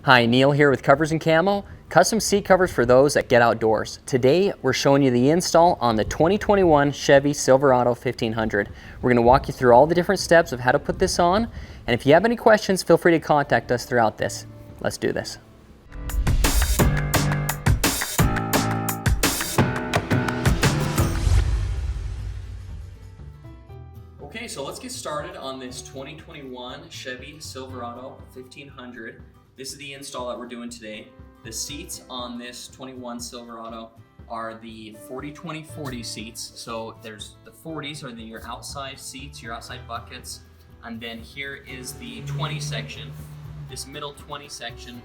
Hi, Neil here with Covers Camo, custom seat covers for those that get outdoors. Today we're showing you the install on the 2021 Chevy Silverado 1500. We're going to walk you through all the different steps of how to put this on, and if you have any questions, feel free to contact us throughout this. Let's do this. Okay, so let's get started on this 2021 Chevy Silverado 1500. This is the install that we're doing today. The seats on this 21 Silverado are the 40-20-40 seats. So there's the 40s are your outside seats, your outside buckets, and then here is the 20 section. This middle 20 section,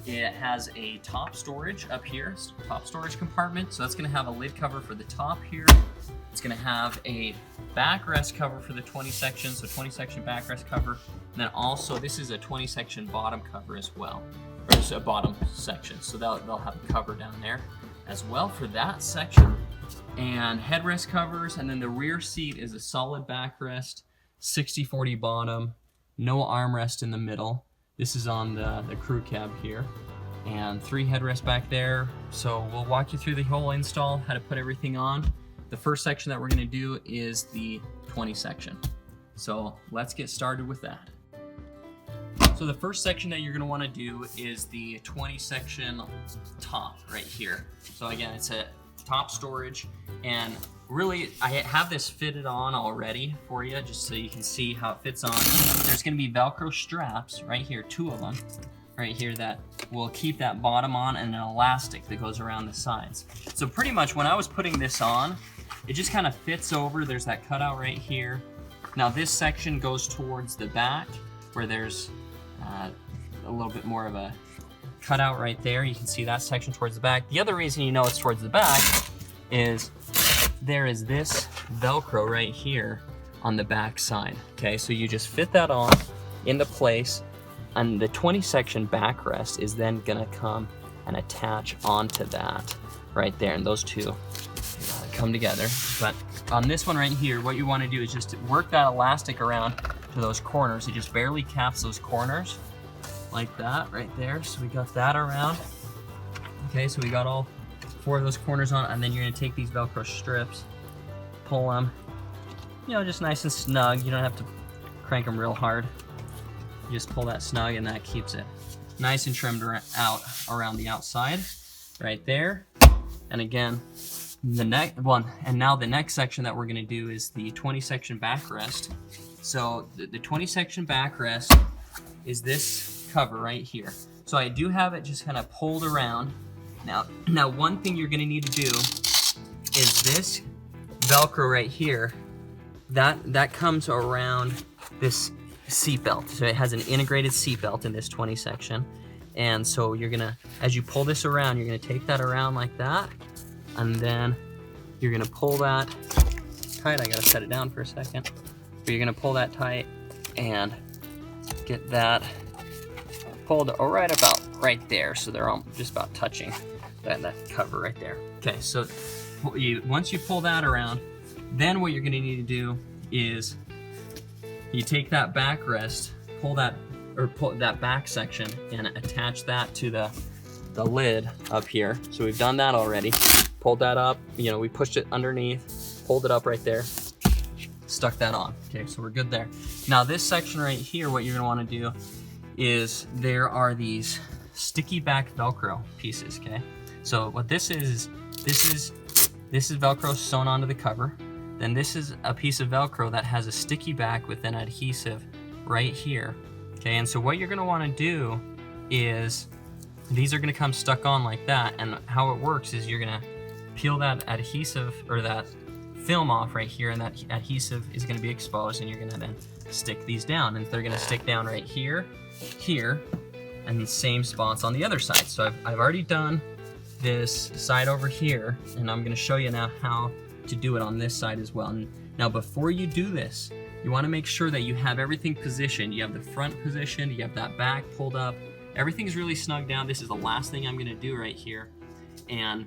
it has a top storage up here, top storage compartment. So that's gonna have a lid cover for the top here. It's gonna have a backrest cover for the 20 section, so 20 section backrest cover. And then also, this is a 20 section bottom cover as well, or just a bottom section. So they'll have a cover down there as well for that section. And headrest covers, and then the rear seat is a solid backrest, 60-40 bottom, no armrest in the middle. This is on the crew cab here. And 3 headrests back there. So we'll walk you through the whole install, how to put everything on. The first section that we're gonna do is the 20 section. So let's get started with that. So the first section that you're gonna wanna do is the 20 section top right here. So again, it's a top storage, and really I have this fitted on already for you just so you can see how it fits on. There's gonna be Velcro straps right here, 2 of them right here that will keep that bottom on, and an elastic that goes around the sides. So pretty much when I was putting this on, it just kind of fits over. There's that cutout right here. Now this section goes towards the back where there's a little bit more of a cutout right there. You can see that section towards the back. The other reason you know it's towards the back is there is this Velcro right here on the back side. Okay, so you just fit that on into place, and the 20 section backrest is then gonna come and attach onto that right there, and those two come together. But on this one right here, what you want to do is just work that elastic around to those corners. It just barely caps those corners like that right there. So we got that around. Okay, so we got all 4 of those corners on, and then you're going to take these Velcro strips, pull them, you know, just nice and snug. You don't have to crank them real hard. You just pull that snug, and that keeps it nice and trimmed out around the outside right there. And again, the next one, and now the next section that we're going to do is the 20 section backrest. So the 20 section backrest is this cover right here. So I do have it just kind of pulled around. Now one thing you're going to need to do is this Velcro right here. That comes around this seat belt. So it has an integrated seat belt in this 20 section. And so you're gonna, as you pull this around, you're gonna take that around like that, and then you're gonna pull that tight. I gotta set it down for a second. But you're gonna pull that tight and get that pulled right about right there. So they're all just about touching that cover right there. Okay, so once you pull that around, then what you're gonna need to do is you take that backrest, pull that back section and attach that to the lid up here. So we've done that already. Pulled that up, you know, we pushed it underneath, pulled it up right there, stuck that on. Okay, so we're good there. Now this section right here, what you're gonna wanna do is there are these sticky back Velcro pieces, okay? So what this is Velcro sewn onto the cover. Then this is a piece of Velcro that has a sticky back with an adhesive right here. Okay, and so what you're gonna wanna do is, these are gonna come stuck on like that, and how it works is you're gonna peel that adhesive, or that film off right here, and that adhesive is gonna be exposed, and you're gonna then stick these down, and they're gonna stick down right here, here, and the same spots on the other side. So I've already done this side over here, and I'm gonna show you now how to do it on this side as well. And now before you do this, you want to make sure that you have everything positioned. You have the front positioned, you have that back pulled up, everything's really snug down. This is the last thing I'm going to do right here, and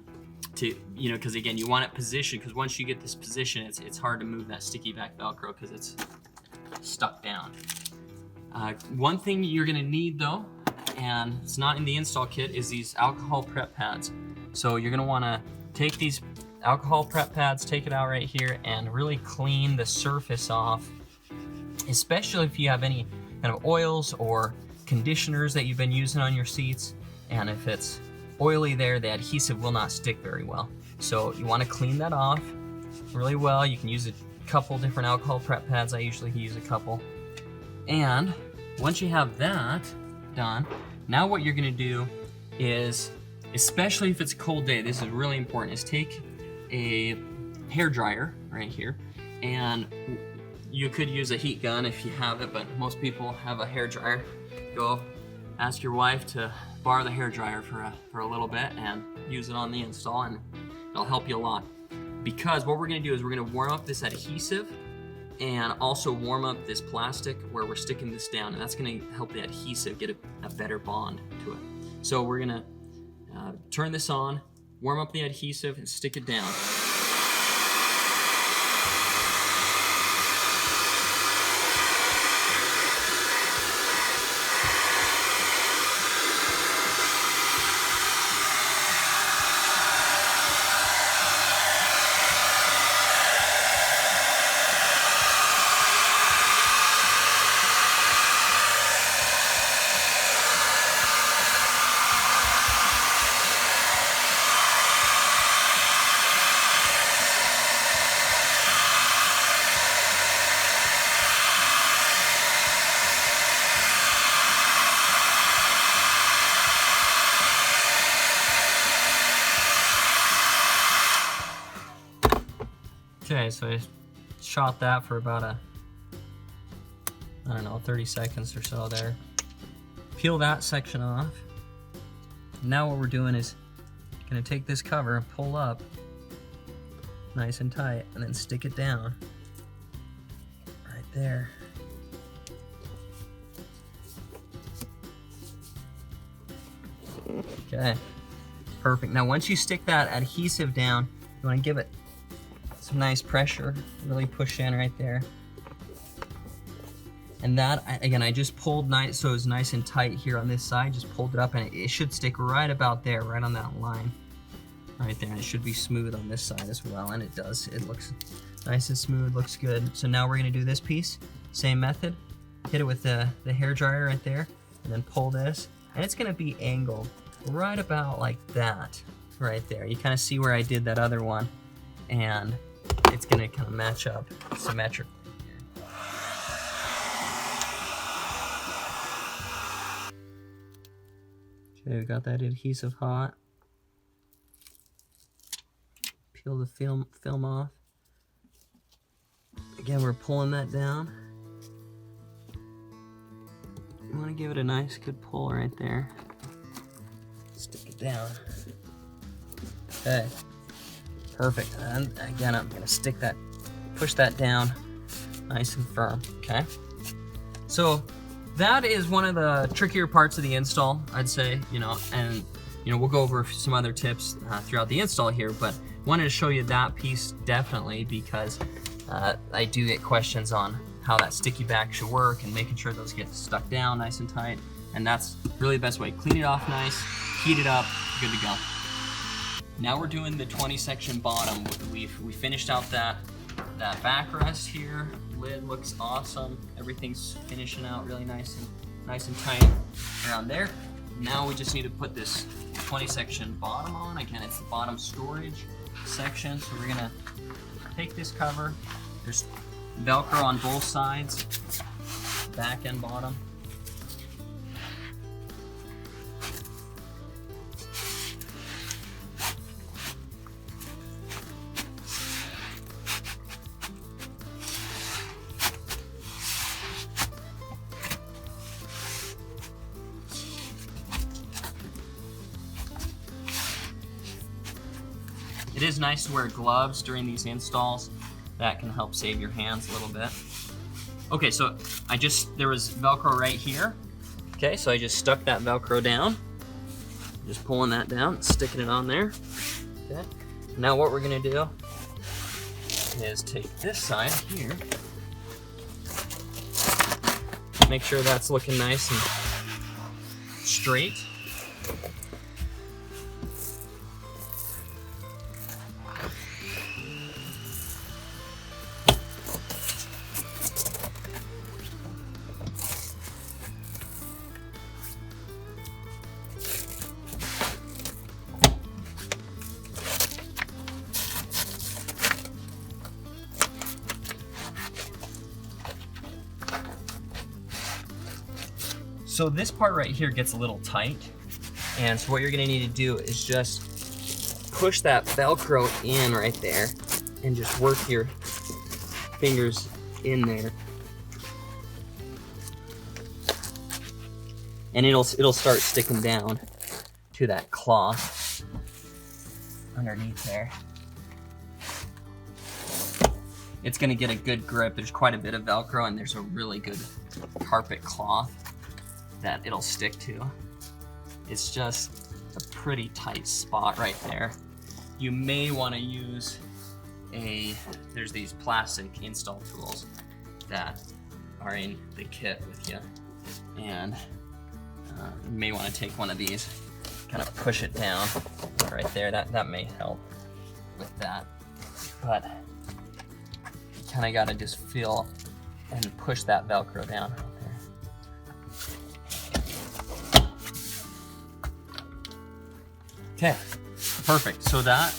to, you know, because again, you want it positioned, because once you get this position, it's hard to move that sticky back Velcro because it's stuck down. One thing you're going to need though and it's not in the install kit, is these alcohol prep pads. So you're gonna wanna take these alcohol prep pads, take it out right here, and really clean the surface off, especially if you have any kind of oils or conditioners that you've been using on your seats. And if it's oily there, the adhesive will not stick very well. So you wanna clean that off really well. You can use a couple different alcohol prep pads. I usually use a couple. And once you have that done, now what you're gonna do is, especially if it's a cold day, this is really important, is take a hair dryer right here, and you could use a heat gun if you have it, but most people have a hair dryer. Go ask your wife to borrow the hair dryer for a little bit and use it on the install, and it'll help you a lot. Because what we're gonna do is we're gonna warm up this adhesive and also warm up this plastic where we're sticking this down, and that's gonna help the adhesive get a better bond to it. So we're gonna turn this on, warm up the adhesive, and stick it down. Okay, so I shot that for about I don't know, 30 seconds or so there. Peel that section off. Now what we're doing is gonna take this cover and pull up nice and tight, and then stick it down right there. Okay, perfect. Now once you stick that adhesive down, you wanna give it some nice pressure, really push in right there. And that, again, I just pulled nice, so it's nice and tight here on this side, just pulled it up, and it should stick right about there, right on that line, right there. And it should be smooth on this side as well, and it does. It looks nice and smooth, looks good. So now we're gonna do this piece, same method, hit it with the hair dryer right there, and then pull this, and it's gonna be angled right about like that, right there. You kind of see where I did that other one, and it's gonna kind of match up symmetrically here. Okay, we got that adhesive hot. Peel the film off. Again, we're pulling that down. You want to give it a nice good pull right there. Stick it down. Okay. Perfect. And again, I'm gonna push that down nice and firm, okay? So that is one of the trickier parts of the install, I'd say, and we'll go over some other tips throughout the install here, but wanted to show you that piece definitely because I do get questions on how that sticky back should work and making sure those get stuck down nice and tight, and that's really the best way. Clean it off nice, heat it up, good to go. Now we're doing the 20 section bottom. We finished out that backrest here. Lid looks awesome. Everything's finishing out really nice and tight around there. Now we just need to put this 20 section bottom on. Again, it's the bottom storage section. So we're gonna take this cover. There's Velcro on both sides, back and bottom. It is nice to wear gloves during these installs. That can help save your hands a little bit. Okay, so there was Velcro right here. Okay, so I just stuck that Velcro down. Just pulling that down, sticking it on there. Okay, now what we're gonna do is take this side here. Make sure that's looking nice and straight. So this part right here gets a little tight, and so what you're gonna need to do is just push that Velcro in right there and just work your fingers in there. And it'll start sticking down to that cloth underneath there. It's gonna get a good grip. There's quite a bit of Velcro, and there's a really good carpet cloth that it'll stick to. It's just a pretty tight spot right there. You may want to use there's these plastic install tools that are in the kit with you, and you may want to take one of these, kind of push it down right there. That may help with that, but you kind of got to just feel and push that Velcro down. Okay, perfect. So that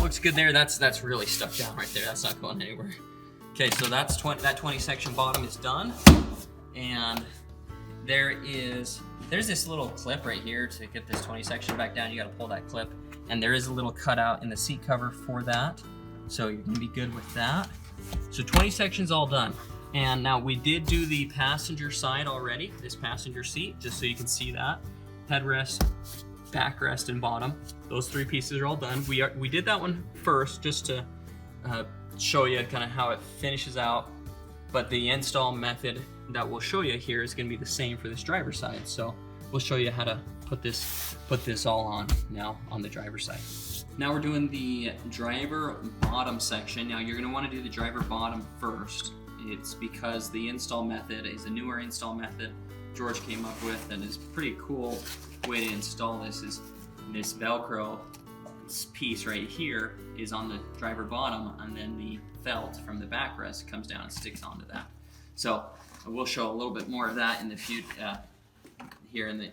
looks good there. That's really stuck down right there. That's not going anywhere. Okay, so that's that 20 section bottom is done, and there's this little clip right here to get this 20 section back down. You got to pull that clip, and there is a little cutout in the seat cover for that, so you're gonna be good with that. So 20 sections all done, and now we did do the passenger side already. This passenger seat, just so you can see that headrest, backrest, and bottom. Those three pieces are all done. We did that one first just to show you kind of how it finishes out, but the install method that we'll show you here is going to be the same for this driver's side. So we'll show you how to put this all on now on the driver's side. Now we're doing the driver bottom section. Now you're going to want to do the driver bottom first. It's because the install method is a newer install method George came up with, and is pretty cool way to install this. Is this Velcro piece right here is on the driver bottom, and then the felt from the backrest comes down and sticks onto that. So we'll show a little bit more of that in the future here in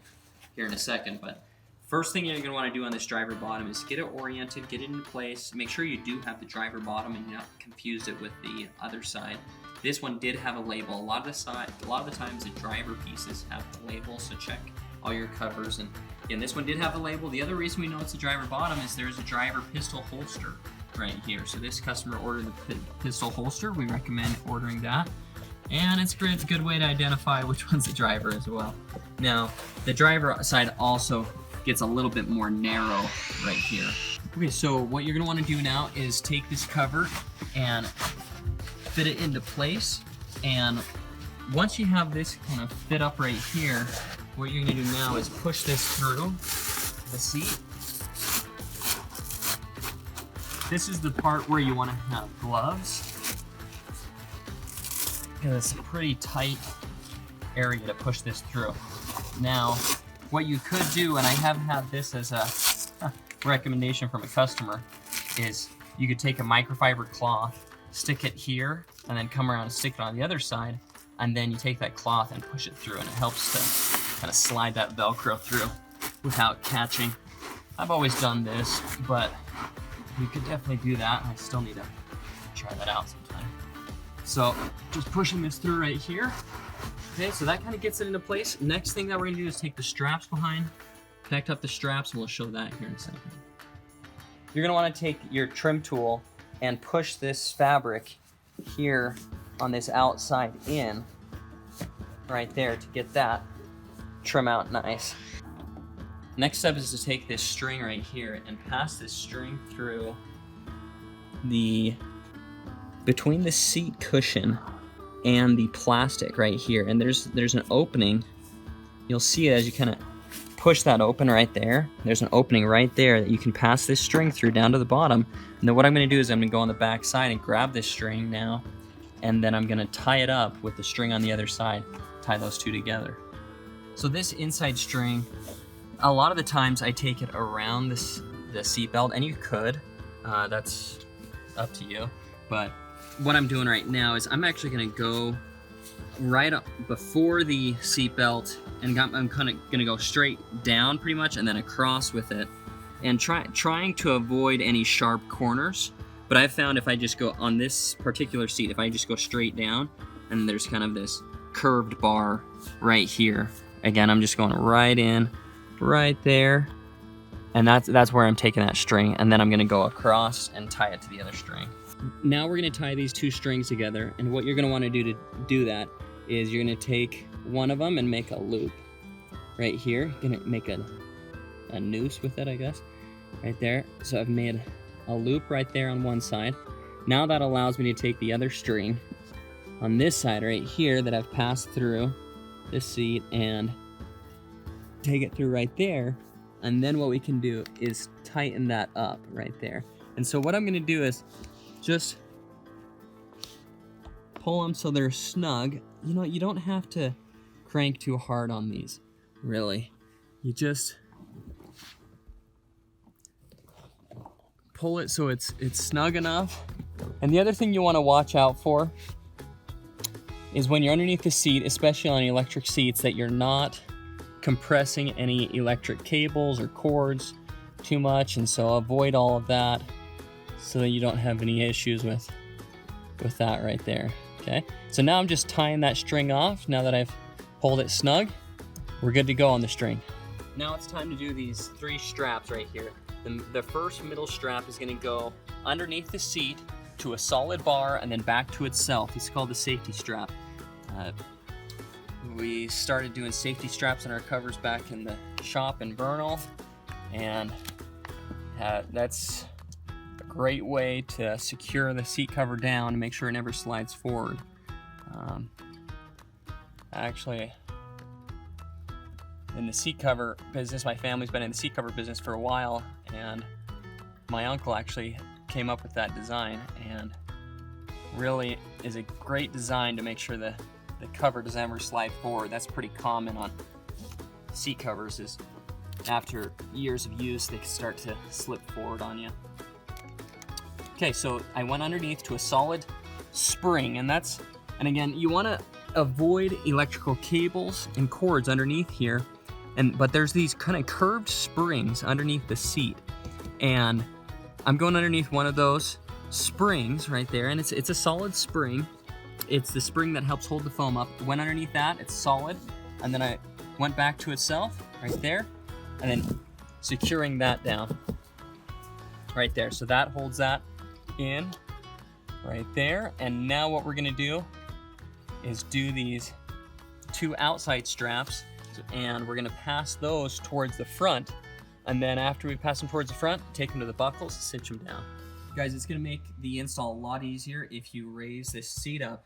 a second. But first thing you're going to want to do on this driver bottom is get it oriented, get it in place. Make sure you do have the driver bottom and you're not confused it with the other side. This one did have a label. A lot of the times the driver pieces have the label, so check all your covers. And again, this one did have a label. The other reason we know it's a driver bottom is there's a driver pistol holster right here. So this customer ordered the pistol holster. We recommend ordering that. And it's great. It's a good way to identify which one's the driver as well. Now, the driver side also gets a little bit more narrow right here. Okay, so what you're gonna wanna do now is take this cover and fit it into place, and once you have this kind of fit up right here, what you're going to do now is push this through the seat. This is the part where you want to have gloves, because it's a pretty tight area to push this through. Now, what you could do, and I have had this as a recommendation from a customer, is you could take a microfiber cloth, stick it here, and then come around and stick it on the other side, and then you take that cloth and push it through, and it helps to kind of slide that Velcro through without catching. I've always done this, but you could definitely do that. I still need to try that out sometime. So just pushing this through right here. Okay, so that kind of gets it into place. Next thing that we're gonna do is take the straps behind, connect up the straps, and we'll show that here in a second. You're gonna wanna take your trim tool and push this fabric here on this outside in right there to get that trim out nice. Next step is to take this string right here and pass this string through between the seat cushion and the plastic right here, and there's an opening. You'll see it as you kind of push that open right there. There's an opening right there that you can pass this string through down to the bottom. And then what I'm going to do is I'm going to go on the back side and grab this string now, and then I'm going to tie it up with the string on the other side, tie those two together. So this inside string, a lot of the times I take it around the seat belt, and you could, that's up to you. But what I'm doing right now is I'm actually gonna go right up before the seat belt, and I'm kind of gonna go straight down pretty much, and then across with it, and trying to avoid any sharp corners. But I've found if I just go on this particular seat, if I just go straight down, and there's kind of this curved bar right here. Again, I'm just going right in, right there, and that's where I'm taking that string, and then I'm gonna go across and tie it to the other string. Now we're gonna tie these two strings together, and what you're gonna wanna do to do that is you're gonna take one of them and make a loop right here. You're gonna make a noose with it, I guess, right there. So I've made a loop right there on one side. Now that allows me to take the other string on this side right here that I've passed through this seat and take it through right there. And then what we can do is tighten that up right there. And so what I'm gonna do is just pull them so they're snug. You know, you don't have to crank too hard on these, really. You just pull it so it's snug enough. And the other thing you want to watch out for is when you're underneath the seat, especially on electric seats, that you're not compressing any electric cables or cords too much, and so avoid all of that so that you don't have any issues with that right there. Okay, so now I'm just tying that string off. Now that I've pulled it snug, we're good to go on the string. Now it's time to do these three straps right here. The first middle strap is going to go underneath the seat to a solid bar and then back to itself. It's called the safety strap. We started doing safety straps on our covers back in the shop in Vernal, and that's a great way to secure the seat cover down and make sure it never slides forward. Actually, in the seat cover business, my family's been in the seat cover business for a while, and my uncle actually came up with that design, and really is a great design to make sure the cover doesn't ever slide forward. That's pretty common on seat covers, is after years of use they start to slip forward on you. Okay, so I went underneath to a solid spring, and again, you want to avoid electrical cables and cords underneath here, but there's these kind of curved springs underneath the seat, and I'm going underneath one of those springs right there, and it's a solid spring. It's the spring that helps hold the foam up. Went underneath that, it's solid, and then I went back to itself right there, and then securing that down right there. So that holds that in right there. And now what we're gonna do is do these two outside straps, and we're gonna pass those towards the front. And then after we pass them towards the front, take them to the buckles, cinch them down. Guys, it's gonna make the install a lot easier if you raise this seat up.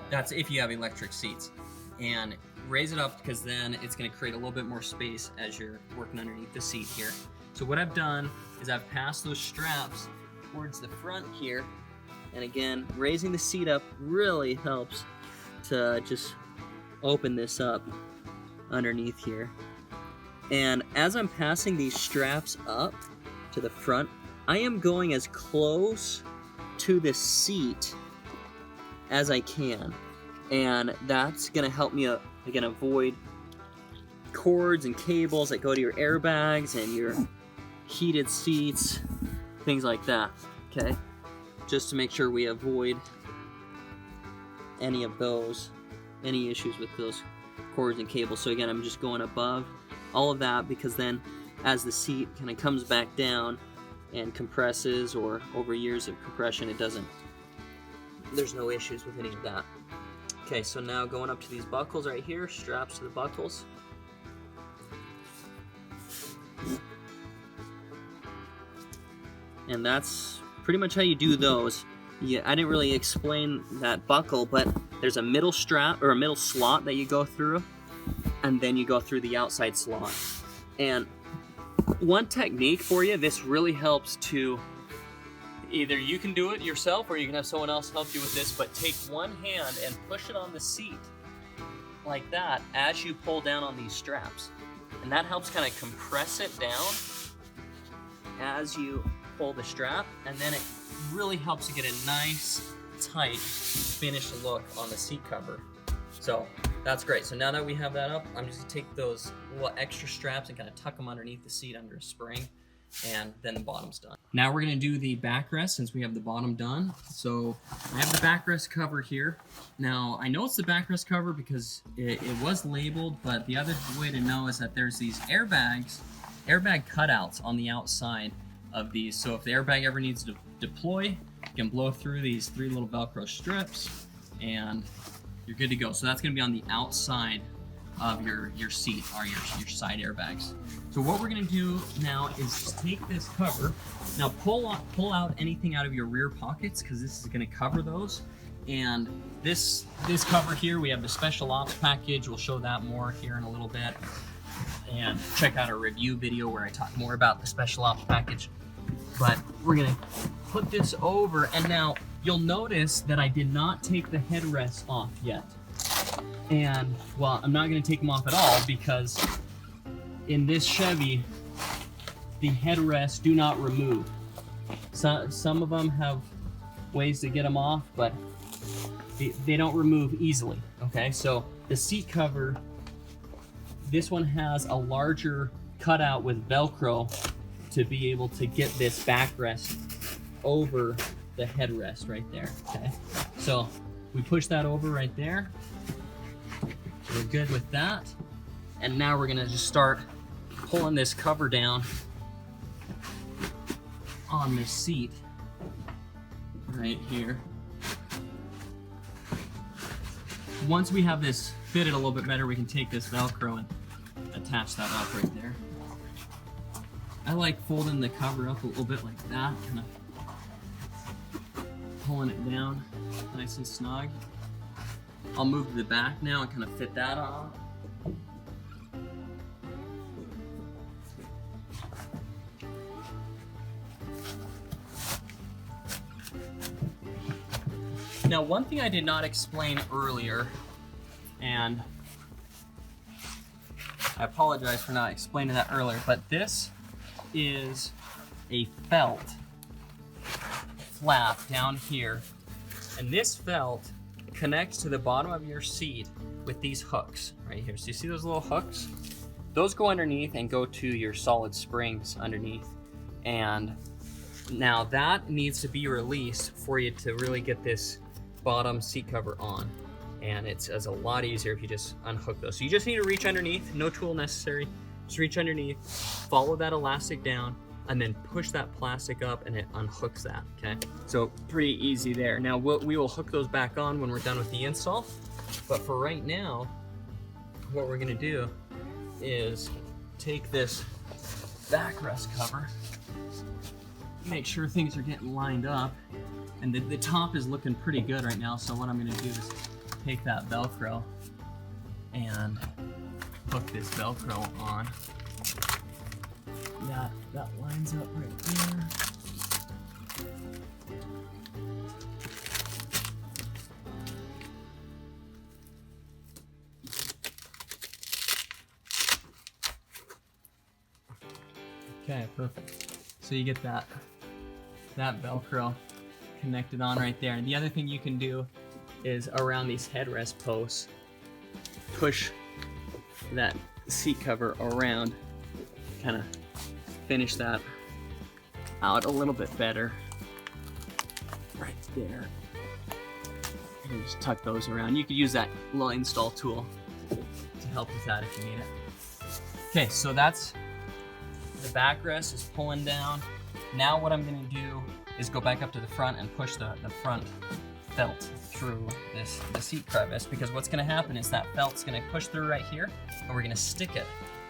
That's if you have electric seats. And raise it up, because then it's gonna create a little bit more space as you're working underneath the seat here. So what I've done is I've passed those straps towards the front here. And again, raising the seat up really helps to just open this up underneath here. And as I'm passing these straps up to the front, I am going as close to the seat as I can. And that's gonna help me again avoid cords and cables that go to your airbags and your heated seats, things like that, okay? Just to make sure we avoid any issues with those cords and cables. So again, I'm just going above all of that, because then as the seat kind of comes back down and compresses, or over years of compression, there's no issues with any of that. Okay, so now going up to these buckles right here, straps to the buckles. And that's pretty much how you do those. Yeah, I didn't really explain that buckle, but there's a middle strap or a middle slot that you go through, and then you go through the outside slot. And one technique for you, this really helps to, either you can do it yourself or you can have someone else help you with this, but take one hand and push it on the seat like that as you pull down on these straps. And that helps kind of compress it down as you pull the strap, and then it really helps to get a nice, tight, finished look on the seat cover. So that's great. So now that we have that up, I'm just gonna take those little extra straps and kind of tuck them underneath the seat under a spring, and then the bottom's done. Now we're gonna do the backrest since we have the bottom done. So I have the backrest cover here. Now I know it's the backrest cover because it was labeled, but the other way to know is that there's these airbag cutouts on the outside of these. So if the airbag ever needs to deploy, you can blow through these 3 little Velcro strips and you're good to go. So that's gonna be on the outside of your seat, or your side airbags. So what we're gonna do now is just take this cover. Now pull out anything out of your rear pockets, because this is gonna cover those. And this cover here, we have the special ops package. We'll show that more here in a little bit. And check out our review video where I talk more about the special ops package. But we're gonna put this over, and now you'll notice that I did not take the headrest off yet. And well, I'm not gonna take them off at all, because in this Chevy, the headrests do not remove. So, some of them have ways to get them off, but they don't remove easily, okay? So the seat cover, this one has a larger cutout with Velcro to be able to get this backrest over the headrest right there, okay? So we push that over right there. We're good with that. And now we're gonna just start pulling this cover down on the seat right here. Once we have this fitted a little bit better, we can take this Velcro and attach that up right there. I like folding the cover up a little bit like that, kind of pulling it down nice and snug. I'll move to the back now and kind of fit that on. Now, one thing I did not explain earlier, and I apologize for not explaining that earlier, but this is a felt flap down here, and this felt connects to the bottom of your seat with these hooks right here. So you see those little hooks? Those go underneath and go to your solid springs underneath, and now that needs to be released for you to really get this bottom seat cover on, and it's a lot easier if you just unhook those. So you just need to reach underneath, no tool necessary, just reach underneath, follow that elastic down, and then push that plastic up and it unhooks that, okay? So pretty easy there. Now we will hook those back on when we're done with the install, but for right now, what we're gonna do is take this backrest cover, make sure things are getting lined up, and the top is looking pretty good right now. So what I'm gonna do is take that Velcro and hook this Velcro on. That lines up right there. Okay, perfect. So you get that Velcro connected on right there. And the other thing you can do is around these headrest posts, push that seat cover around, kind of finish that out a little bit better right there. And just tuck those around. You could use that little install tool to help with that if you need it. Okay, so that's the backrest is pulling down. Now what I'm gonna do is go back up to the front and push the front felt through the seat crevice, because what's gonna happen is that felt's gonna push through right here, and we're gonna stick it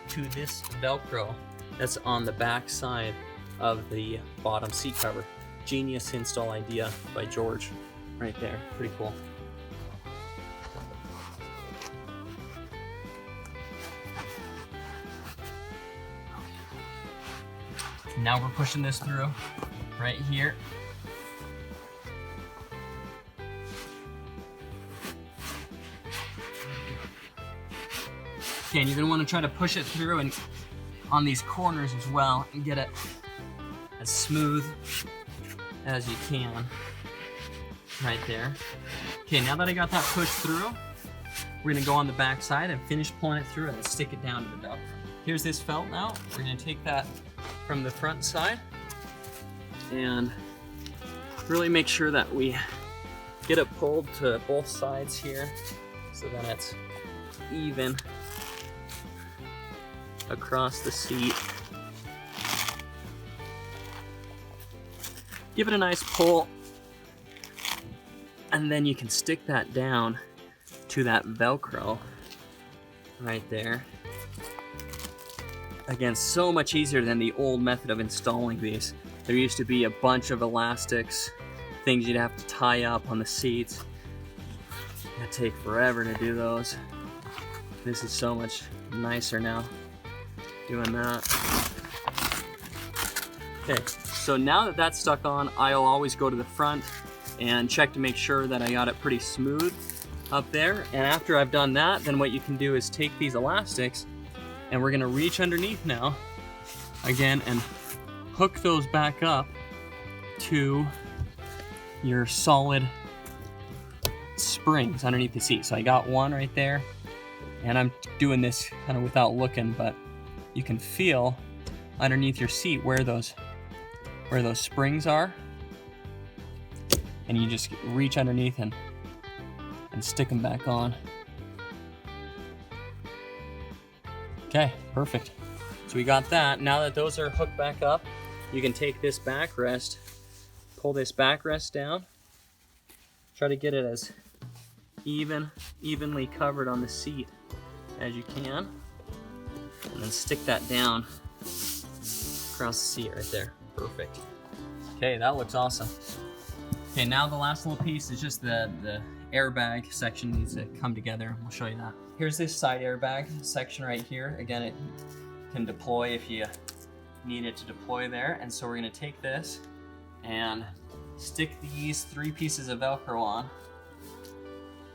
to this Velcro that's on the back side of the bottom seat cover. Genius install idea by George right there, pretty cool. Now we're pushing this through right here. Okay, and you're gonna wanna try to push it through and on these corners as well and get it as smooth as you can. Right there. Okay, now that I got that pushed through, we're gonna go on the back side and finish pulling it through and stick it down to the Velcro. Here's this felt now. We're gonna take that from the front side and really make sure that we get it pulled to both sides here so that it's even across the seat. Give it a nice pull, and then you can stick that down to that Velcro right there. Again, so much easier than the old method of installing these. There used to be a bunch of elastics, things you'd have to tie up on the seats. It'd take forever to do those. This is so much nicer now doing that. Okay, so now that that's stuck on, I'll always go to the front and check to make sure that I got it pretty smooth up there. And after I've done that, then what you can do is take these elastics and we're gonna reach underneath now again and hook those back up to your solid springs underneath the seat. So I got one right there, and I'm doing this kind of without looking, but you can feel underneath your seat where those springs are, and you just reach underneath and stick them back on. Okay, perfect. So we got that. Now that those are hooked back up, you can take this backrest, pull this backrest down, try to get it as evenly covered on the seat as you can, and then stick that down across the seat right there. Perfect. Okay, that looks awesome. Okay, now the last little piece is just the airbag section needs to come together. We'll show you that. Here's this side airbag section right here. Again, it can deploy if you need it to deploy there. And so we're gonna take this and stick these 3 pieces of Velcro on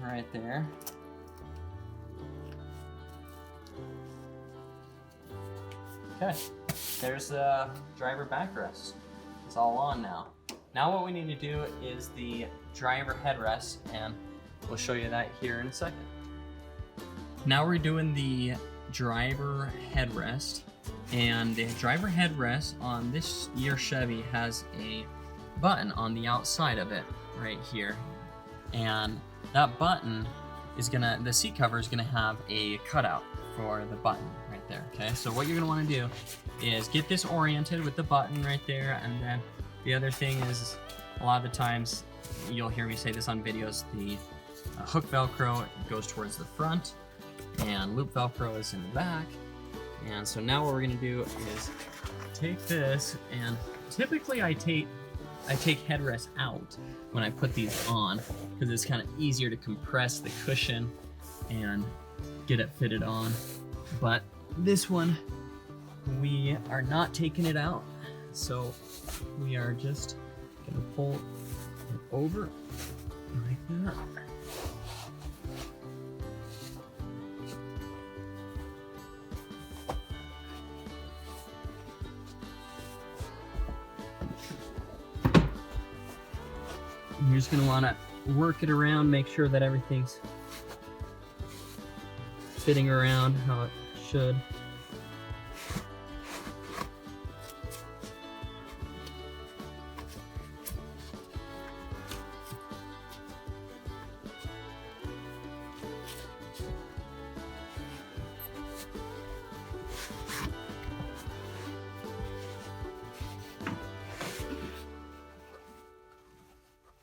right there. Okay, there's the driver backrest. It's all on now. Now what we need to do is the driver headrest, and we'll show you that here in a second. Now we're doing the driver headrest, and the driver headrest on this year Chevy has a button on the outside of it right here, and that button is gonna, the seat cover is gonna have a cutout for the button right there. Okay, so what you're gonna want to do is get this oriented with the button right there, and then the other thing is, a lot of the times you'll hear me say this on videos, the hook Velcro goes towards the front and loop Velcro is in the back. And so now what we're gonna do is take this, and typically I take headrests out when I put these on because it's kind of easier to compress the cushion and get it fitted on. But this one, we are not taking it out, so we are just gonna pull it over like that. You're just gonna wanna work it around, make sure that everything's fitting around how it should.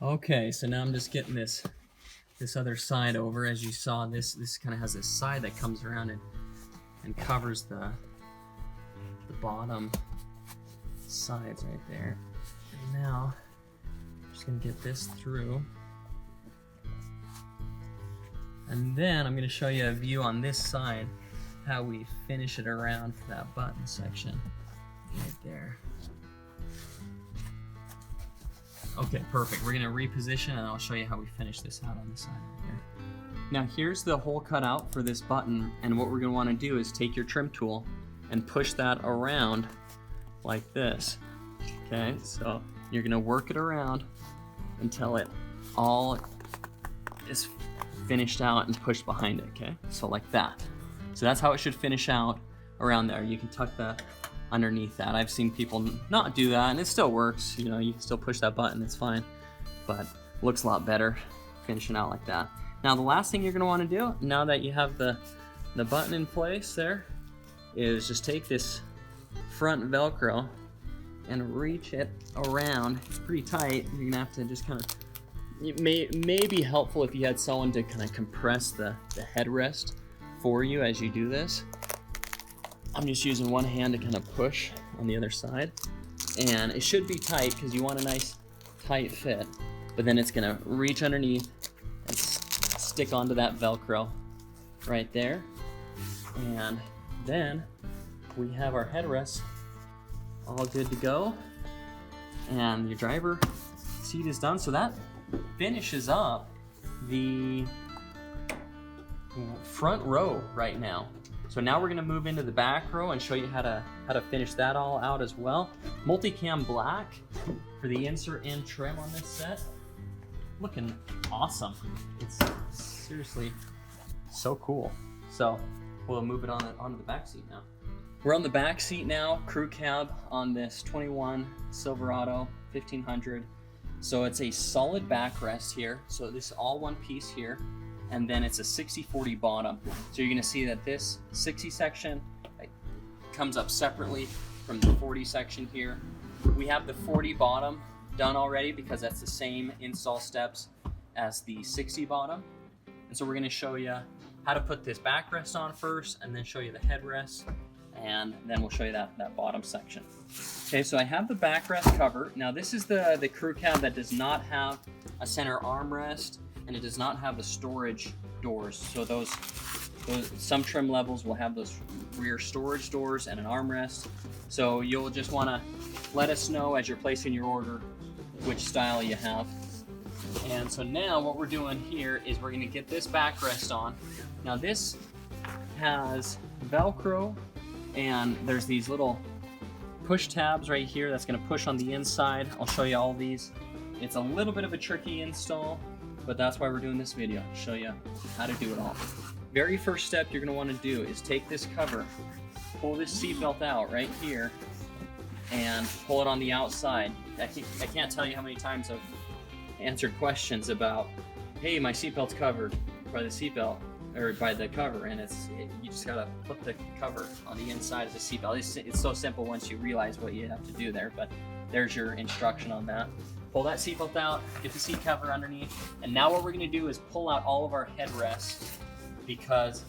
Okay, so now I'm just getting this other side over. As you saw, this kind of has this side that comes around and covers the bottom sides right there. And now I'm just gonna get this through, and then I'm gonna show you a view on this side how we finish it around for that button section right there. Okay, perfect. We're gonna reposition and I'll show you how we finish this out on the side right here. Now here's the hole cut out for this button, and what we're going to want to do is take your trim tool and push that around like this. Okay, so you're going to work it around until it all is finished out and pushed behind it, okay? So like that. So that's how it should finish out around there. You can tuck that underneath that. I've seen people not do that, and it still works. You know, you can still push that button, it's fine, but looks a lot better finishing out like that. Now the last thing you're going to want to do, now that you have the button in place there, is just take this front Velcro and reach it around. It's pretty tight. You're going to have to just kind of, it may be helpful if you had someone to kind of compress the headrest for you as you do this. I'm just using one hand to kind of push on the other side. And it should be tight because you want a nice tight fit. But then it's going to reach underneath and stick onto that Velcro right there. And then we have our headrest all good to go. And your driver seat is done. So that finishes up the front row right now. So now we're going to move into the back row and show you how to finish that all out as well. MultiCam black for the insert and trim on this set. Looking awesome. It's seriously so cool. So we'll move it onto the back seat now. We're on the back seat now, crew cab on this 21 Silverado 1500. So it's a solid backrest here. So this is all one piece here. And then it's a 60/40 bottom. So you're gonna see that this 60 section comes up separately from the 40 section here. We have the 40 bottom done already because that's the same install steps as the 60 bottom. And so we're gonna show you how to put this backrest on first, and then show you the headrest, and then we'll show you that bottom section. Okay, so I have the backrest cover. Now this is the crew cab that does not have a center armrest, and it does not have the storage doors. So those some trim levels will have those rear storage doors and an armrest. So you'll just want to let us know as you're placing your order which style you have. And so now what we're doing here is we're going to get this backrest on. Now this has Velcro, and there's these little push tabs right here that's going to push on the inside. I'll show you all these. It's a little bit of a tricky install, but that's why we're doing this video, to show you how to do it all. Very first step you're going to want to do is take this cover, pull this seatbelt out right here, and pull it on the outside. I can't tell you how many times I've answered questions about, hey, my seatbelt's covered by the seatbelt, or by the cover, and you just gotta put the cover on the inside of the seatbelt. It's so simple once you realize what you have to do there, but there's your instruction on that. Pull that seatbelt out, get the seat cover underneath, and now what we're gonna do is pull out all of our headrests, because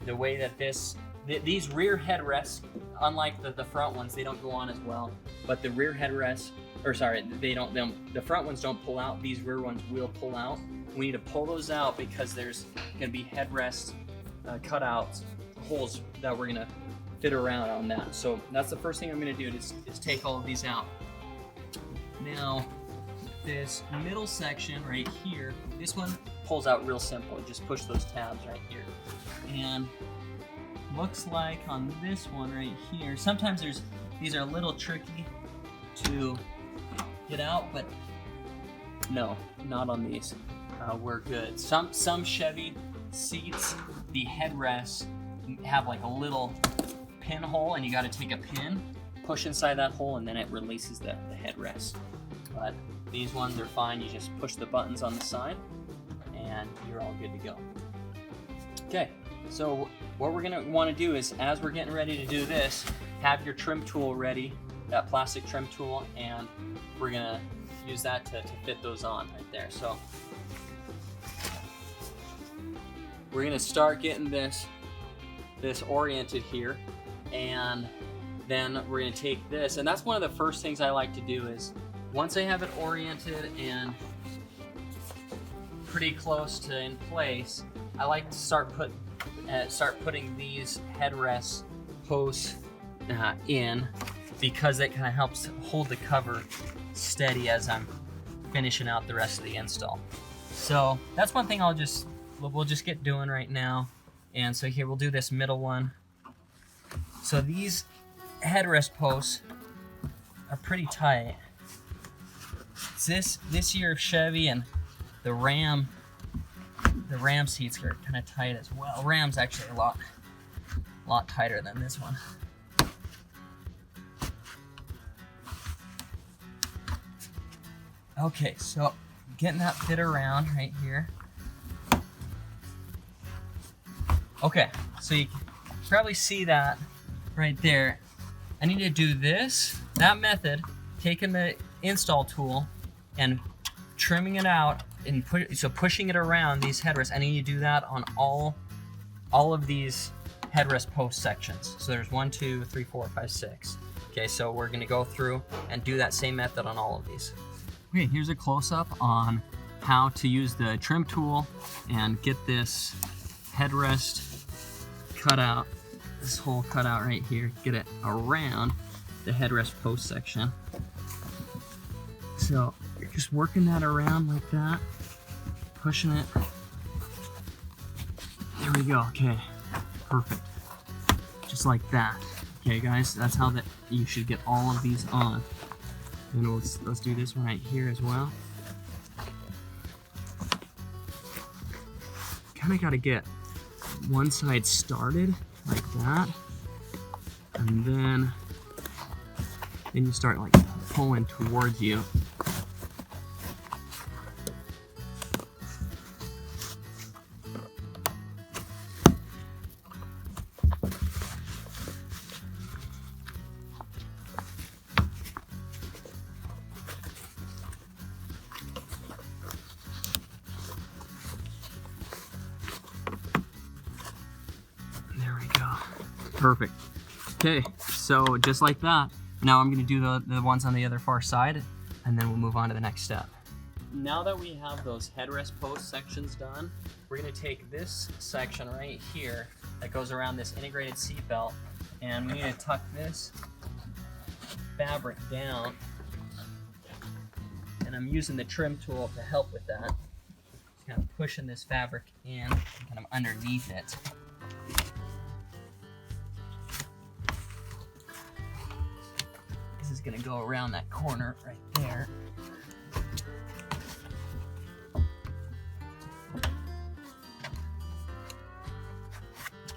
the way that these rear headrests, unlike the front ones, they don't go on as well, but the rear headrests, the front ones don't pull out, these rear ones will pull out. We need to pull those out because there's gonna be headrest cutouts, holes that we're gonna fit around on that. So that's the first thing I'm gonna do is take all of these out. Now, this middle section right here, this one pulls out real simple. Just push those tabs right here. And looks like on this one right here, sometimes these are a little tricky to get out, but no, not on these. We're good. Some Chevy seats, the headrests have like a little pinhole, and you got to take a pin, push inside that hole, and then it releases the headrest. But these ones are fine. You just push the buttons on the side, and you're all good to go. Okay, so what we're gonna want to do is, as we're getting ready to do this, have your trim tool ready, that plastic trim tool, and we're gonna use that to fit those on right there. So we're gonna start getting this oriented here, and then we're gonna take this, and that's one of the first things I like to do is, once I have it oriented and pretty close to in place, I like to start putting these headrest posts in, because it kind of helps hold the cover steady as I'm finishing out the rest of the install. So that's one thing I'll just we'll just get doing right now. And so here we'll do this middle one. So these headrest posts are pretty tight. This year of Chevy and the Ram seats are kind of tight as well. Ram's actually a lot tighter than this one. Okay, so getting that fit around right here. Okay, so you can probably see that right there. I need to do that method, taking the install tool and trimming it out and pushing it around these headrests. I need to do that on all of these headrest post sections. So there's 1, 2, 3, 4, 5, 6. Okay, so we're gonna go through and do that same method on all of these. Okay, here's a close-up on how to use the trim tool and get this headrest cut out, this hole cut out right here, get it around the headrest post section. So you're just working that around like that, pushing it. There we go, okay, perfect. Just like that. Okay guys, that's how you should get all of these on. And let's do this one right here as well. Kind of got to get one side started like that, and then you start like pulling towards you. Perfect. Okay, so just like that. Now I'm going to do the ones on the other far side, and then we'll move on to the next step. Now that we have those headrest post sections done, we're going to take this section right here that goes around this integrated seat belt, and we need to tuck this fabric down. And I'm using the trim tool to help with that. Just kind of pushing this fabric in, kind of underneath it. Is going to go around that corner right there.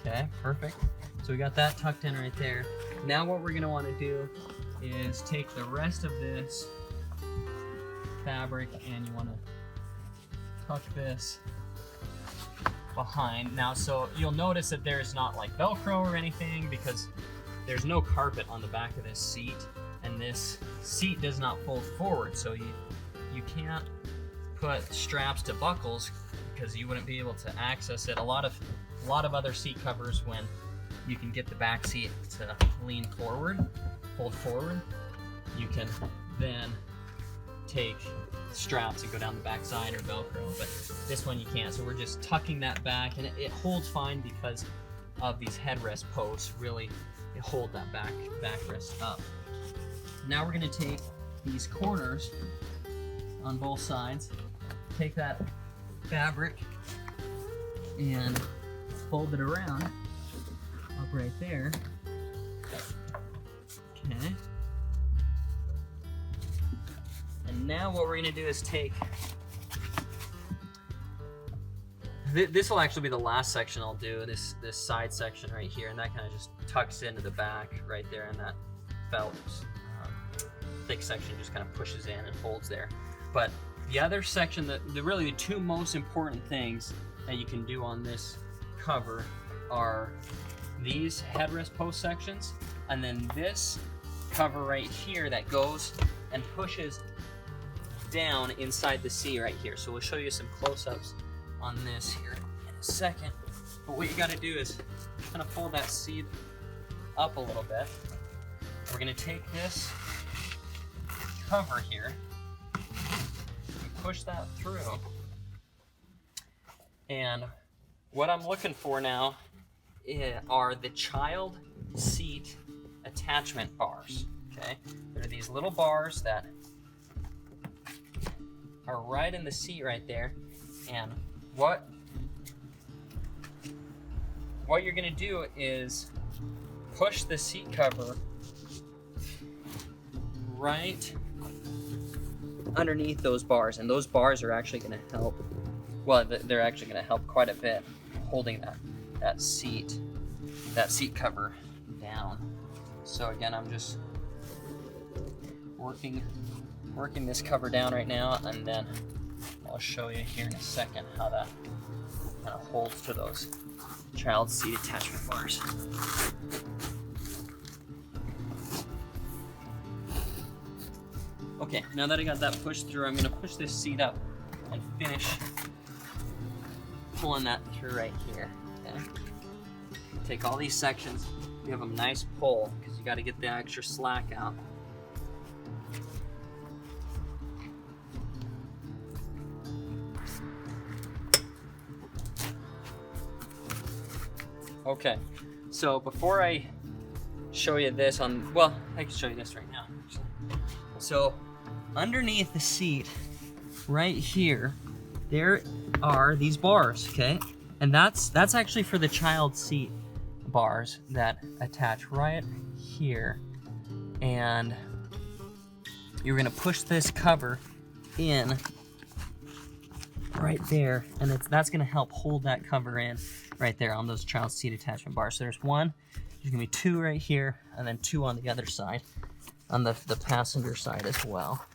Okay, perfect. So we got that tucked in right there. Now what we're going to want to do is take the rest of this fabric and you want to tuck this behind. Now, so you'll notice that there's not like Velcro or anything because there's no carpet on the back of this seat. And this seat does not fold forward, so you can't put straps to buckles because you wouldn't be able to access it. A lot of other seat covers, when you can get the back seat to lean forward, fold forward, you can then take straps and go down the back side or Velcro, but this one you can't. So we're just tucking that back, and it holds fine because of these headrest posts. Really, they hold that backrest up. Now we're going to take these corners on both sides, take that fabric and fold it around up right there. Okay. And now what we're going to do is take, this will actually be the last section I'll do, this side section right here, and that kind of just tucks into the back right there, and that felt thick section just kind of pushes in and folds there. But the other section, really the two most important things that you can do on this cover are these headrest post sections, and then this cover right here that goes and pushes down inside the seat right here. So we'll show you some close-ups on this here in a second. But what you got to do is kind of fold that seat up a little bit. We're going to take this cover here and push that through, and what I'm looking for now are the child seat attachment bars. Okay, there are these little bars that are right in the seat right there, and what what you're gonna do is push the seat cover right underneath those bars, and those bars are actually gonna help, well, they're actually gonna help quite a bit holding that seat cover down. So again, I'm just working this cover down right now, and then I'll show you here in a second how that kind of holds to those child seat attachment bars. Okay, now that I got that pushed through, I'm gonna push this seat up and finish pulling that through right here, okay? Take all these sections, give them a nice pull, because you gotta get the extra slack out. Okay, so before I show you this on, well, I can show you this right now, actually. So underneath the seat, right here, there are these bars, okay? And that's actually for the child seat bars that attach right here. And you're gonna push this cover in right there, and that's gonna help hold that cover in right there on those child seat attachment bars. So there's one, there's gonna be two right here, and then two on the other side, on the passenger side as well.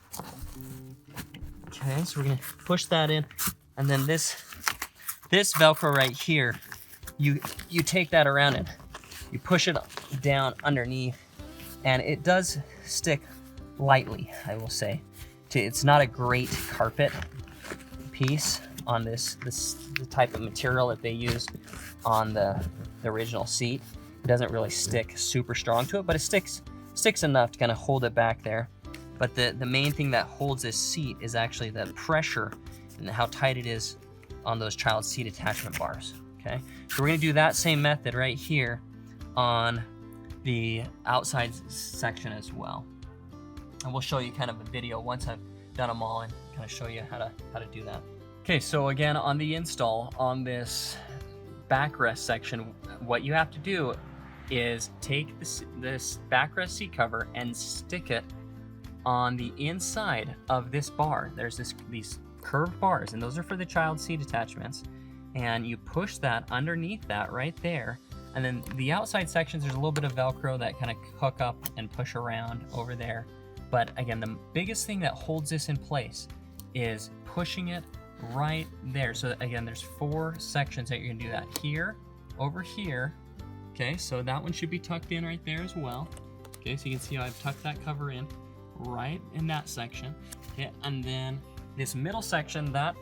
Okay, so we're gonna push that in, and then this Velcro right here, you take that around and you push it down underneath, and it does stick lightly, I will say. It's not a great carpet piece on the type of material that they used on the original seat. It doesn't really stick super strong to it, but it sticks enough to kind of hold it back there. But the main thing that holds this seat is actually the pressure and how tight it is on those child seat attachment bars, okay? So we're gonna do that same method right here on the outside section as well. And we'll show you kind of a video once I've done them all and kind of show you how to do that. Okay, so again, on the install on this backrest section, what you have to do is take this backrest seat cover and stick it on the inside of this bar. There's these curved bars, and those are for the child seat attachments. And you push that underneath that right there. And then the outside sections, there's a little bit of Velcro that kind of hook up and push around over there. But again, the biggest thing that holds this in place is pushing it right there. So again, there's 4 sections that you're gonna do that. Here, over here. Okay, so that one should be tucked in right there as well. Okay, so you can see how I've tucked that cover in right in that section. Okay, and then this middle section, that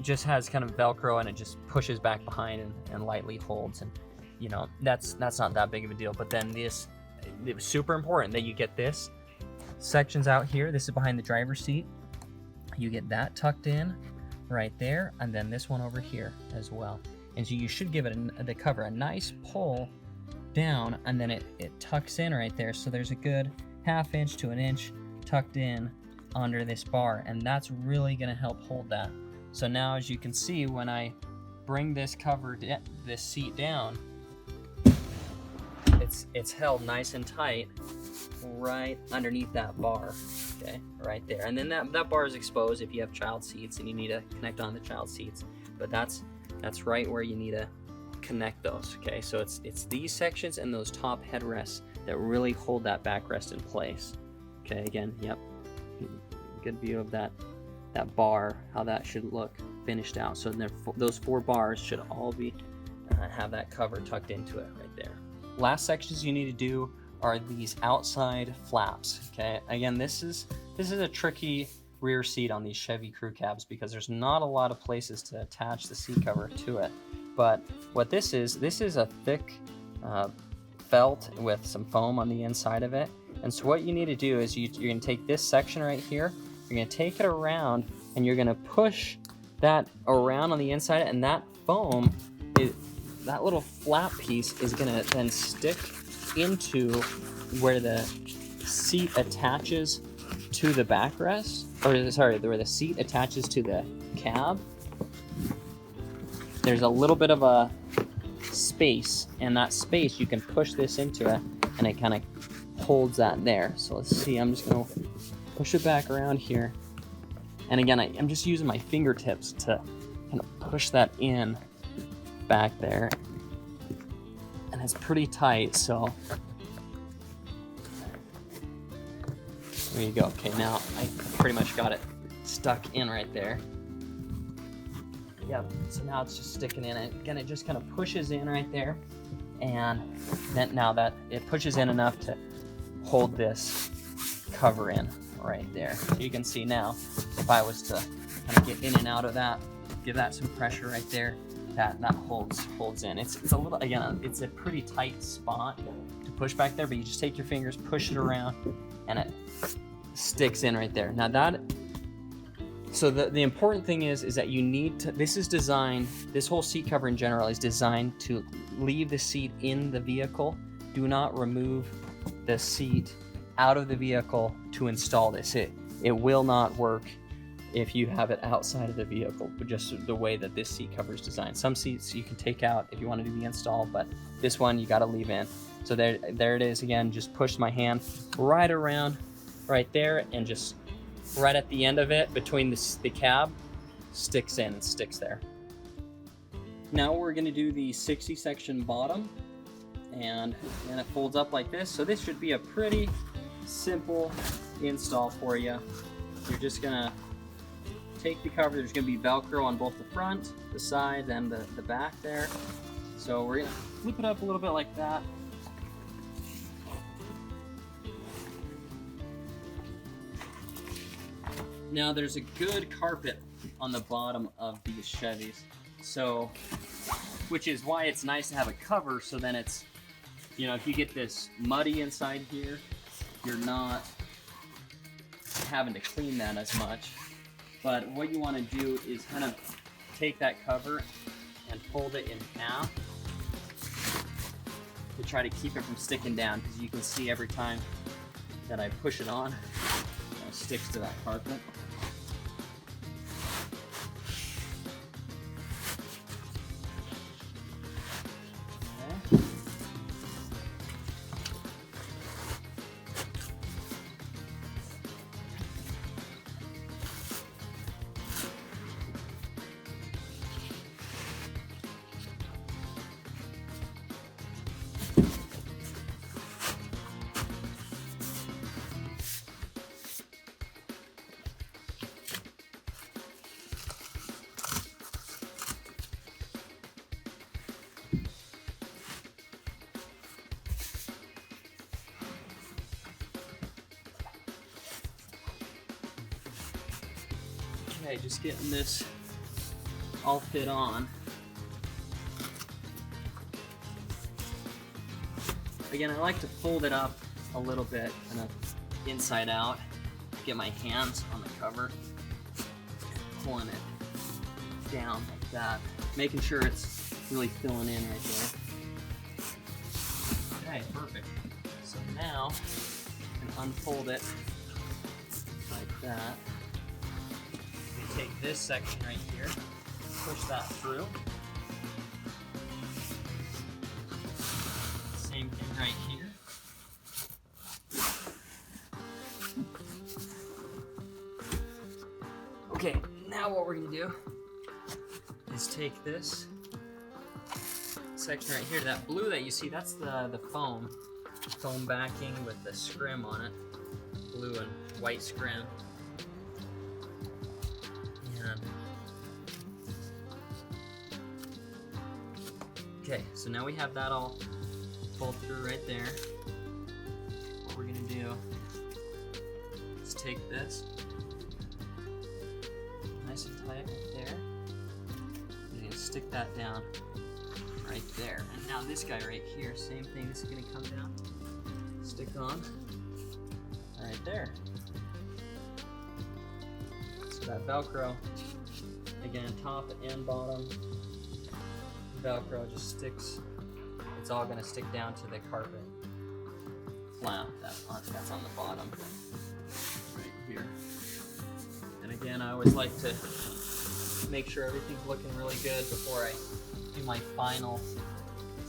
just has kind of Velcro, and it just pushes back behind and lightly holds, and you know, that's not that big of a deal. But then it was super important that you get this sections out here. This is behind the driver's seat. You get that tucked in right there, and then this one over here as well. And so you should give it the cover a nice pull down, and then it tucks in right there. So there's a good 1/2 inch to 1 inch tucked in under this bar, and that's really going to help hold that. So now, as you can see, when I bring this this seat down, it's held nice and tight right underneath that bar, okay, right there. And then that bar is exposed if you have child seats and you need to connect on the child seats, but that's right where you need to connect those, okay? So it's these sections and those top headrests that really hold that backrest in place. Okay, again, yep, good view of that bar, how that should look finished out. So those 4 bars should all be have that cover tucked into it right there. Last sections you need to do are these outside flaps. Okay, again, this is a tricky rear seat on these Chevy crew cabs because there's not a lot of places to attach the seat cover to it. But what this is a thick felt with some foam on the inside of it. And so what you need to do is you're going to take this section right here, you're going to take it around, and you're going to push that around on the inside, and that foam, that little flap piece is going to then stick into where the seat attaches to the backrest, or sorry, where the seat attaches to the cab. There's a little bit of a space, and that space you can push this into it, and it kind of holds that there. So let's see, I'm just gonna push it back around here, and again I'm just using my fingertips to kind of push that in back there, and it's pretty tight. So there you go. Okay, now I pretty much got it stuck in right there. Yep, so now it's just sticking in. And again, it just kind of pushes in right there, and then now that it pushes in enough to hold this cover in right there. So you can see now, if I was to kind of get in and out of that, give that some pressure right there, that holds in. It's a little, again, it's a pretty tight spot to push back there, but you just take your fingers, push it around, and it sticks in right there. Now so the important thing is that you need to, this is designed, this whole seat cover in general is designed to leave the seat in the vehicle. Do not remove the seat out of the vehicle to install this. It will not work if you have it outside of the vehicle, but just the way that this seat cover is designed. Some seats you can take out if you want to do the install, but this one you got to leave in. So there it is again. Just push my hand right around right there, and just right at the end of it between the cab, sticks in and sticks there. Now we're going to do the 60 section bottom, and then it folds up like this. So this should be a pretty simple install for you. You're just gonna take the cover. There's gonna be Velcro on both the front, the sides, and the back there. So we're gonna flip it up a little bit like that. Now there's a good carpet on the bottom of these Chevys, so, which is why it's nice to have a cover, so then it's, you know, if you get this muddy inside here, you're not having to clean that as much. But what you want to do is kind of take that cover and fold it in half to try to keep it from sticking down, because you can see every time that I push it on, it sticks to that carpet. Okay, just getting this all fit on. Again, I like to fold it up a little bit, kind of inside out, get my hands on the cover, pulling it down like that, making sure it's really filling in right there. Okay, perfect. So now I can unfold it like that. Take this section right here, push that through. Same thing right here. Okay, now what we're gonna do is take this section right here, that blue that you see, that's the foam backing with the scrim on it, blue and white scrim. Okay, so now we have that all pulled through right there. What we're gonna do is take this, nice and tight right there. We're gonna stick that down right there. And now this guy right here, same thing, this is gonna come down, stick on right there. So that Velcro, again, top and bottom, Velcro just sticks, it's all gonna stick down to the carpet flap that's on the bottom right here. And again, I always like to make sure everything's looking really good before I do my final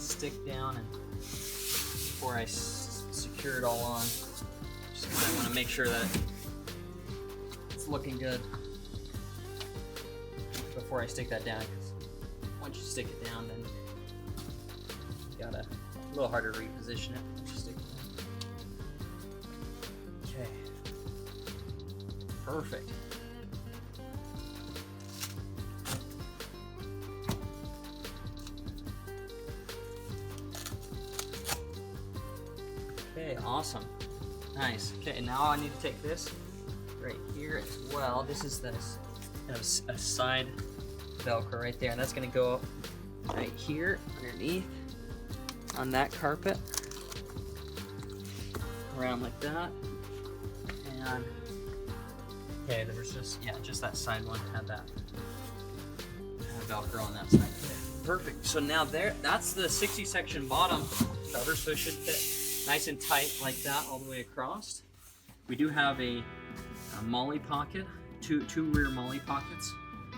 stick down and before I secure it all on, just because I want to make sure that it's looking good before I stick that down. Because once you stick it down, then you gotta a little harder to reposition it. Once you stick it down. Okay, perfect. Okay, awesome. Nice. Okay, now I need to take this right here as well. This is this kind of a side Velcro right there, and that's gonna go right here underneath on that carpet. Around like that. And okay, there's just that side one had that Velcro on that side. Okay, perfect. So now that's the 60 section bottom cover, so it should fit nice and tight like that all the way across. We do have a MOLLE pocket, two rear MOLLE pockets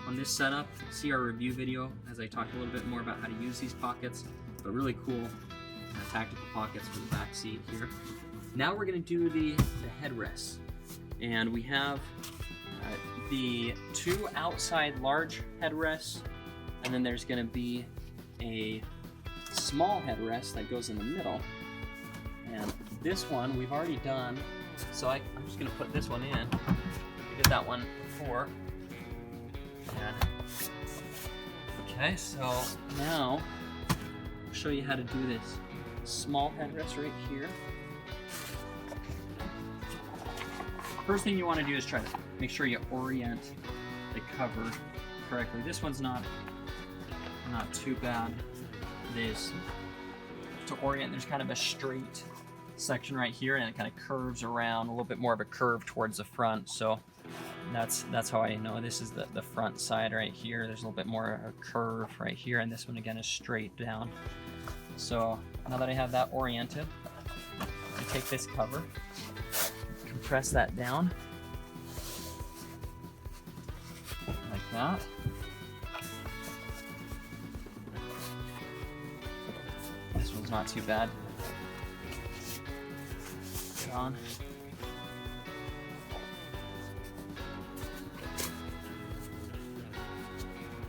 on this setup. See our review video as I talk a little bit more about how to use these pockets, but really cool tactical pockets for the back seat here. Now we're going to do the headrests, and we have the two outside large headrests, and then there's going to be a small headrest that goes in the middle. And this one we've already done, so I'm just going to put this one in. We did that one before. And, okay, so now I'll show you how to do this small headrest right here. First thing you want to do is try to make sure you orient the cover correctly. This one's not too bad. It is to orient. There's kind of a straight section right here, and it kind of curves around, a little bit more of a curve towards the front. So that's how I know this is the front side right here. There's a little bit more of a curve right here, and this one again is straight down. So now that I have that oriented, I take this cover, compress that down like that. This one's not too bad. Get on.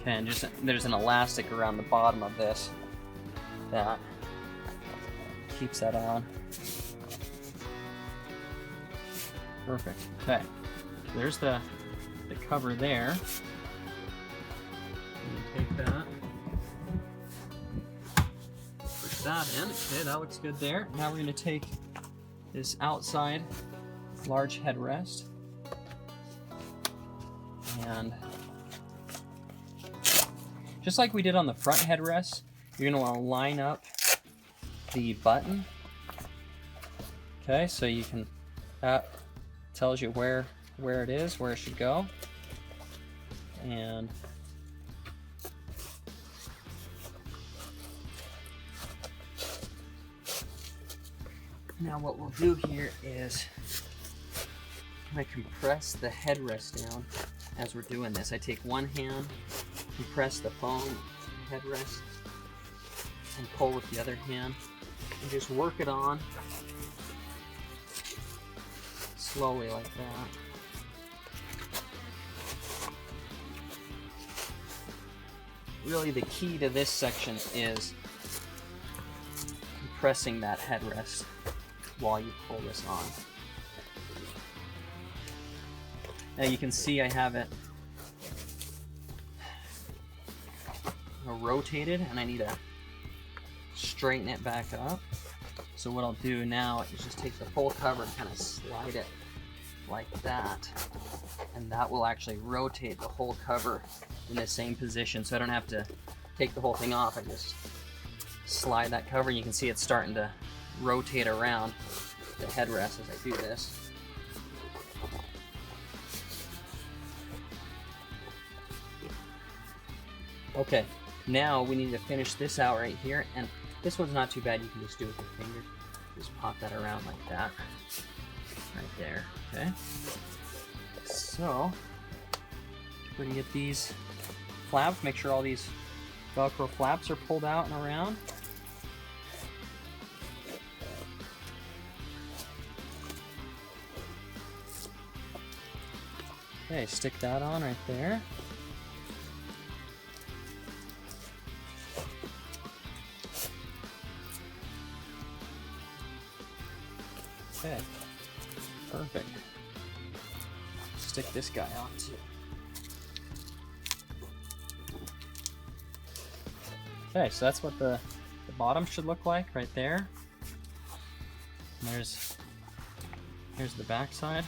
Okay, and there's an elastic around the bottom of this that keeps that on. Perfect. Okay, there's the cover there. Take that, push that in. Okay, that looks good there. Now we're going to take this outside large headrest and just like we did on the front headrest, you're going to want to line up the button. Okay, so you can, that tells you where it is, where it should go. And now what we'll do here is I compress the headrest down as we're doing this. I take one hand, compress the foam headrest, and pull with the other hand, and just work it on slowly like that. Really the key to this section is compressing that headrest while you pull this on. Now you can see I have it rotated and I need to straighten it back up. So what I'll do now is just take the full cover and kind of slide it like that, and that will actually rotate the whole cover in the same position, so I don't have to take the whole thing off. I just slide that cover and you can see it's starting to rotate around the headrest as I do this. Okay, now we need to finish this out right here, and this one's not too bad. You can just do it with your fingers. Just pop that around like that, right there, okay? So, we're gonna get these flaps, make sure all these Velcro flaps are pulled out and around. Okay, stick that on right there. Okay, perfect. Stick this guy on too. Okay, so that's what the bottom should look like right there. And here's the back side.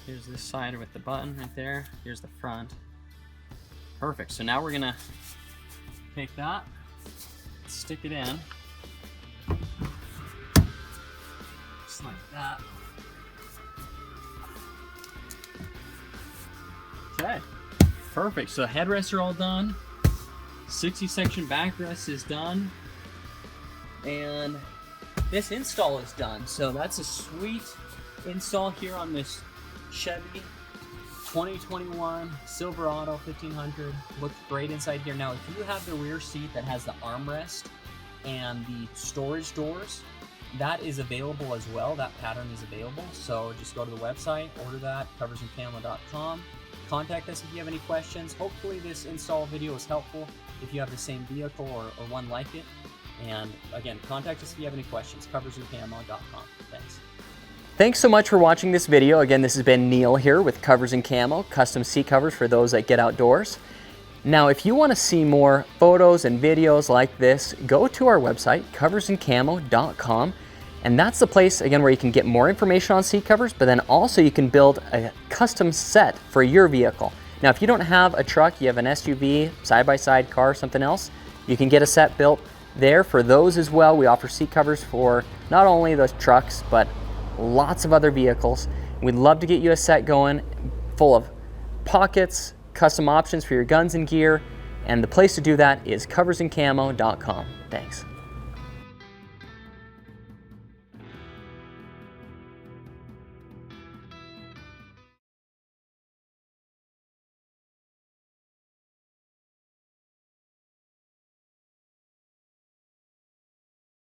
Here's this side with the button right there. Here's the front. Perfect. So now we're gonna take that, stick it in, just like that. Okay, perfect. So headrests are all done. 60 section backrest is done. And this install is done. So that's a sweet install here on this Chevy 2021 Silverado 1500. Looks great inside here. Now, if you have the rear seat that has the armrest and the storage doors, that is available as well. That pattern is available. So just go to the website, order that, coversandcamo.com. Contact us if you have any questions. Hopefully this install video is helpful if you have the same vehicle or one like it. And again, contact us if you have any questions, coversandcamo.com. Thanks. Thanks so much for watching this video. Again, this has been Neil here with Covers and Camo, custom seat covers for those that get outdoors. Now, if you want to see more photos and videos like this, go to our website, coversandcamo.com. And that's the place, again, where you can get more information on seat covers, but then also you can build a custom set for your vehicle. Now, if you don't have a truck, you have an SUV, side-by-side car, something else, you can get a set built there for those as well. We offer seat covers for not only those trucks, but lots of other vehicles. We'd love to get you a set going full of pockets, custom options for your guns and gear, and the place to do that is coversandcamo.com. Thanks.